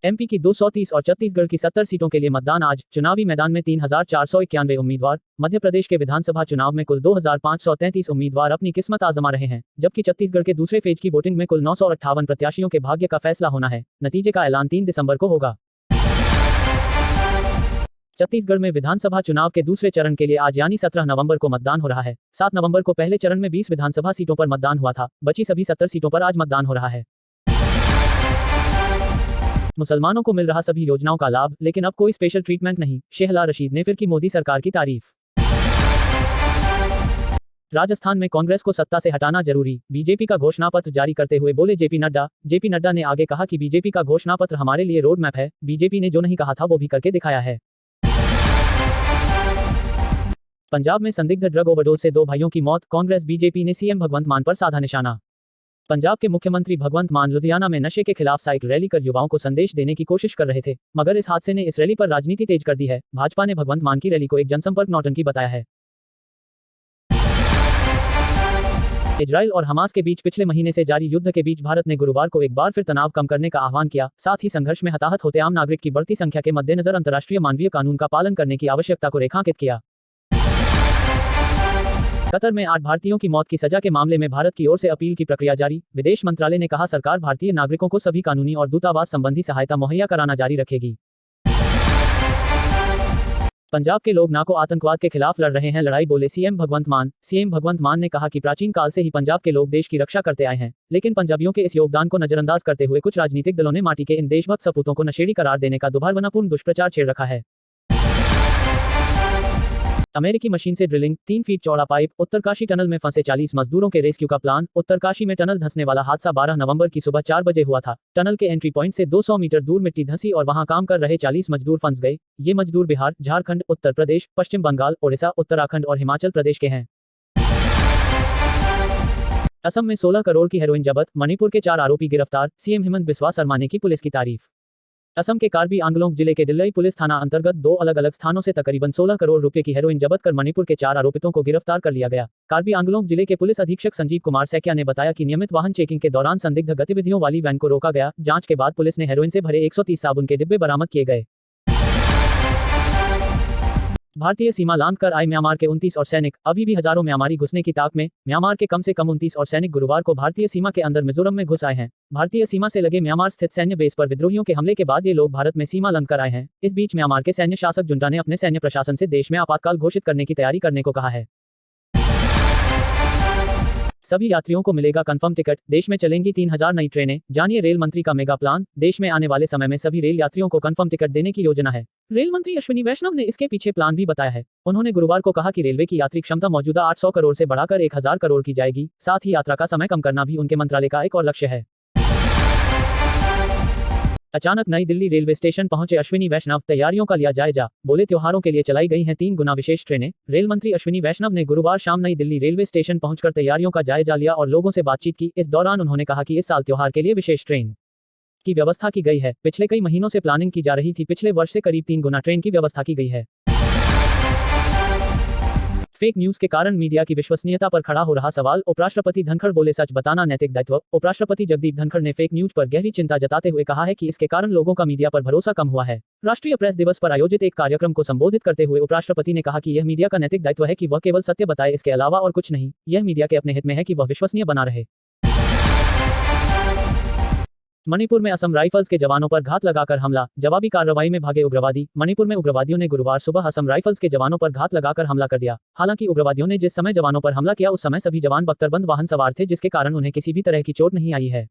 MP की 230 और छत्तीसगढ़ की 70 सीटों के लिए मतदान आज। चुनावी मैदान में 3,491 उम्मीदवार। मध्य प्रदेश के विधानसभा चुनाव में कुल 2,533 उम्मीदवार अपनी किस्मत आजमा रहे हैं, जबकि छत्तीसगढ़ के दूसरे फेज की वोटिंग में कुल 958 प्रत्याशियों के भाग्य का फैसला होना है। नतीजे का ऐलान 3 दिसंबर को होगा। छत्तीसगढ़ में विधानसभा चुनाव के दूसरे चरण के लिए आज यानी 17 नवंबर को मतदान हो रहा है। 7 नवंबर को पहले चरण में 20 विधानसभा सीटों पर मतदान हुआ था। बची सभी 70 सीटों पर आज मतदान हो रहा है। मुसलमानों को मिल रहा सभी योजनाओं का लाभ, लेकिन अब कोई स्पेशल ट्रीटमेंट नहीं। शेहला रशीद ने फिर की मोदी सरकार की तारीफ। राजस्थान में कांग्रेस को सत्ता से हटाना जरूरी, बीजेपी का घोषणा पत्र जारी करते हुए बोले जेपी नड्डा। जेपी नड्डा ने आगे कहा कि बीजेपी का घोषणा पत्र हमारे लिए रोड मैप है। बीजेपी ने जो नहीं कहा था वो भी करके दिखाया है। पंजाब में संदिग्ध ड्रग ओवरडोज से 2 भाइयों की मौत। कांग्रेस बीजेपी ने सीएम भगवंत मान पर साधा निशाना। पंजाब के मुख्यमंत्री भगवंत मान लुधियाना में नशे के खिलाफ साइकिल रैली कर युवाओं को संदेश देने की कोशिश कर रहे थे, मगर इस हादसे ने इस रैली पर राजनीति तेज कर दी है। भाजपा ने भगवंत मान की रैली को एक जनसंपर्क नौटंकी बताया है। इजराइल और हमास के बीच पिछले महीने से जारी युद्ध के बीच भारत ने गुरुवार को एक बार फिर तनाव कम करने का आह्वान किया। साथ ही संघर्ष में हताहत होते आम नागरिक की बढ़ती संख्या के मद्देनजर अंतर्राष्ट्रीय मानवीय कानून का पालन करने की आवश्यकता को रेखांकित किया। कतर में 8 भारतीयों की मौत की सजा के मामले में भारत की ओर से अपील की प्रक्रिया जारी। विदेश मंत्रालय ने कहा सरकार भारतीय नागरिकों को सभी कानूनी और दूतावास संबंधी सहायता मुहैया कराना जारी रखेगी। पंजाब के लोग ना को आतंकवाद के खिलाफ लड़ रहे हैं लड़ाई, बोले सीएम भगवंत मान। सीएम भगवंत मान ने कहा कि प्राचीन काल से ही पंजाब के लोग देश की रक्षा करते आए हैं, लेकिन पंजाबियों के इस योगदान को नजरअंदाज करते हुए कुछ राजनीतिक दलों ने माटी के इन देशभक्त सपूतों को नशेड़ी करार देने का दुर्भावनापूर्ण दुष्प्रचार छेड़ रखा है। अमेरिकी मशीन से ड्रिलिंग, 3 फीट चौड़ा पाइप। उत्तरकाशी टनल में फंसे 40 मजदूरों के रेस्क्यू का प्लान। उत्तरकाशी में टनल धंसने वाला हादसा 12 नवंबर की सुबह 4 बजे हुआ था। टनल के एंट्री पॉइंट से 200 मीटर दूर मिट्टी धंसी और वहां काम कर रहे 40 मजदूर फंस गए। ये मजदूर बिहार, झारखंड, उत्तर प्रदेश, पश्चिम बंगाल, ओडिशा, उत्तराखंड और हिमाचल प्रदेश के हैं। असम में 16 करोड़ की हेरोइन जब्त। मणिपुर के 4 आरोपी गिरफ्तार। सीएम हेमंत बिस्वा शर्मा ने की पुलिस की तारीफ। असम के कार्बी आंगलोंग जिले के दिल्लई पुलिस थाना अंतर्गत 2 अलग अलग स्थानों से तकरीबन 16 करोड़ रुपए की हेरोइन जब्त कर मणिपुर के 4 आरोपितों को गिरफ्तार कर लिया गया। कार्बी आंगलोंग जिले के पुलिस अधीक्षक संजीव कुमार सैकिया ने बताया कि नियमित वाहन चेकिंग के दौरान संदिग्ध गतिविधियों वाली वैन को रोका गया। जांच के बाद पुलिस ने हेरोइन से भरे 130 साबुन के डिब्बे बरामद किए गए। भारतीय सीमा लांघ कर आए म्यांमार के 29 और सैनिक। अभी भी हजारों म्यांमारी घुसने की ताक में। म्यांमार के कम से कम 29 और सैनिक गुरुवार को भारतीय सीमा के अंदर मिजोरम में घुस आए हैं। भारतीय सीमा से लगे म्यांमार स्थित सैन्य बेस पर विद्रोहियों के हमले के बाद ये लोग भारत में सीमा लंघ कर आए हैं। इस बीच म्यांमार के सैन्य शासक जुंटा ने अपने सैन्य प्रशासन से देश में आपातकाल घोषित करने की तैयारी करने को कहा है। सभी यात्रियों को मिलेगा कंफर्म टिकट। देश में चलेंगी 3000 नई ट्रेनें। जानिए रेल मंत्री का मेगा प्लान। देश में आने वाले समय में सभी रेल यात्रियों को कंफर्म टिकट देने की योजना है। रेल मंत्री अश्विनी वैष्णव ने इसके पीछे प्लान भी बताया है। उन्होंने गुरुवार को कहा कि रेलवे की यात्री क्षमता मौजूदा 800 करोड़ से बढ़ाकर 1000 करोड़ की जाएगी। साथ ही यात्रा का समय कम करना भी उनके मंत्रालय का एक और लक्ष्य है। अचानक नई दिल्ली रेलवे स्टेशन पहुंचे अश्विनी वैष्णव। तैयारियों का लिया जायजा, बोले त्योहारों के लिए चलाई गई हैं 3 गुना विशेष ट्रेनें। रेल मंत्री अश्विनी वैष्णव ने गुरुवार शाम नई दिल्ली रेलवे स्टेशन पहुंचकर तैयारियों का जायजा लिया और लोगों से बातचीत की। इस दौरान उन्होंने कहा कि इस साल त्योहार के लिए विशेष ट्रेन की व्यवस्था की गई है। पिछले कई महीनों से प्लानिंग की जा रही थी। पिछले वर्ष से करीब 3 गुना ट्रेन की व्यवस्था की गई है। फेक न्यूज के कारण मीडिया की विश्वसनीयता पर खड़ा हो रहा सवाल। उपराष्ट्रपति धनखड़ बोले सच बताना नैतिक दायित्व। उपराष्ट्रपति जगदीप धनखड़ ने फेक न्यूज पर गहरी चिंता जताते हुए कहा है कि इसके कारण लोगों का मीडिया पर भरोसा कम हुआ है। राष्ट्रीय प्रेस दिवस पर आयोजित एक कार्यक्रम को संबोधित करते हुए उपराष्ट्रपति ने कहा कि यह मीडिया का नैतिक दायित्व है कि वह केवल सत्य बताए, इसके अलावा और कुछ नहीं। यह मीडिया के अपने हित में है कि वह विश्वसनीय बना रहे। मणिपुर में असम राइफल्स के जवानों पर घात लगाकर हमला। जवाबी कार्रवाई में भागे उग्रवादी। मणिपुर में उग्रवादियों ने गुरुवार सुबह असम राइफल्स के जवानों पर घात लगाकर हमला कर दिया। हालांकि उग्रवादियों ने जिस समय जवानों पर हमला किया उस समय सभी जवान बख्तरबंद वाहन सवार थे, जिसके कारण उन्हें किसी भी तरह की चोट नहीं आई है।